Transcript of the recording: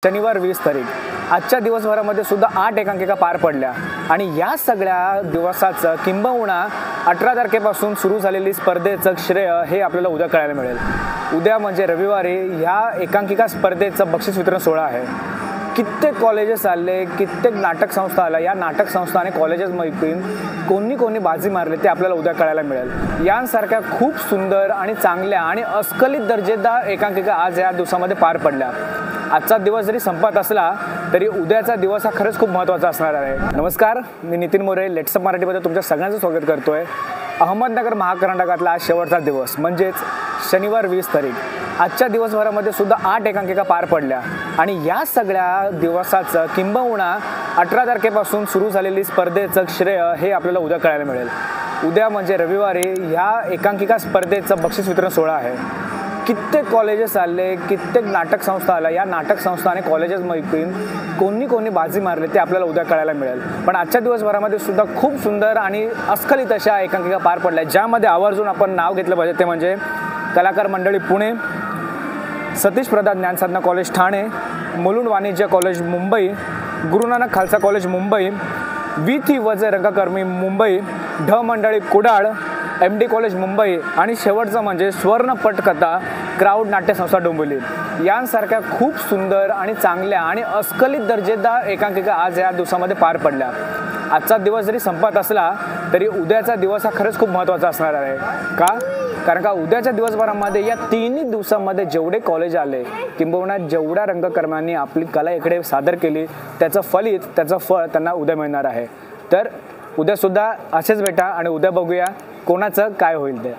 शनिवार 20 तारीख आजच्या दिवसभरामध्ये सुद्धा 8 एकांकिका पार पडल्या आणि या सगळ्या दिवसाचं किंबहुना 18 तारखेपासून सुरू झालेली स्पर्धेचं श्रेय हे आपल्याला उद्या कळायला मिळेल। उद्या म्हणजे रविवारी ह्या एकांकिका स्पर्धेचं बक्षीस वितरण सोहळा आहे। कित्येक कॉलेजेस आले, कित्येक नाटक संस्था आल्या। या नाटक संस्था आणि कॉलेजेस मैत्रीण कोणी बाजी मारले ते आपल्याला उद्या कळायला मिळेल। यांसारख्या खूप सुंदर आणि चांगल्या आणि अस्खलित दर्जेदार एकांकिका आज या दिवसामध्ये पार पडल्या। आजचा दिवस जरी संपत असला तरी उद्याचा दिवस हा खरंच खूप महत्त्वाचा असणार आहे। नमस्कार, मी नितीन मोरे लेट्स अप मराठीमध्ये तुमच्या सगळ्यांचं स्वागत करतोय। अहमदनगर महाकर्नाटकातला आज शेवटचा दिवस म्हणजेच शनिवार 20 तारीख आजच्या दिवसभरामध्ये सुद्धा 8 एकांकिका पार पडल्या आणि या सगळ्या दिवसाचं किंबहुना 18 तारखेपासून सुरू झालेली स्पर्धेचं श्रेय हे आपल्याला उद्या कळायला मिळेल। उद्या म्हणजे रविवारी ह्या एकांकिका स्पर्धेचं बक्षीस वितरण सोहळा आहे। कित्येक कॉलेजेस आले, कित्येक नाटक संस्था आल्या। या नाटक संस्था आणि कॉलेजेस मैत्रीण कोणी बाजी मारले ते आपल्याला उद्या कळायला मिळेल। पण आजच्या दिवसभरामध्ये सुद्धा खूप सुंदर आणि अस्खलित अशा एकांकिका पार पडल्या, ज्यामध्ये आवर्जून आपण नाव घेतलं पाहिजे ते म्हणजे कलाकार मंडळी पुणे, सतीश प्रदान ज्ञानसाधना कॉलेज ठाणे, मुलुंड वाणिज्य कॉलेज मुंबई, गुरुनानक खालसा कॉलेज मुंबई, विथी वजे रंगकर्मी मुंबई, ढ मंडळी कुडाळ, MD कॉलेज मुंबई आणि शेवटचं म्हणजे स्वर्ण पटकथा क्राऊड नाट्य संस्था डोंबिवली। यांसारख्या खूप सुंदर आणि चांगल्या आणि अस्खलित दर्जेदार एकांकिका आज या दिवसामध्ये पार पडल्या। आजचा दिवस जरी संपत असला तरी उद्याचा दिवस हा खरंच खूप महत्त्वाचा असणार आहे। कारण का उद्याच्या दिवसभरामध्ये या तिन्ही दिवसांमध्ये जेवढे कॉलेज आले किंबहुना जेवढ्या रंगकर्म्यांनी आपली कला इकडे सादर केली त्याचं फळ त्यांना उद्या मिळणार आहे। तर उद्या सुद्धा असेच भेटा आणि उद्या बघूया कोणाचं काय होईल ते।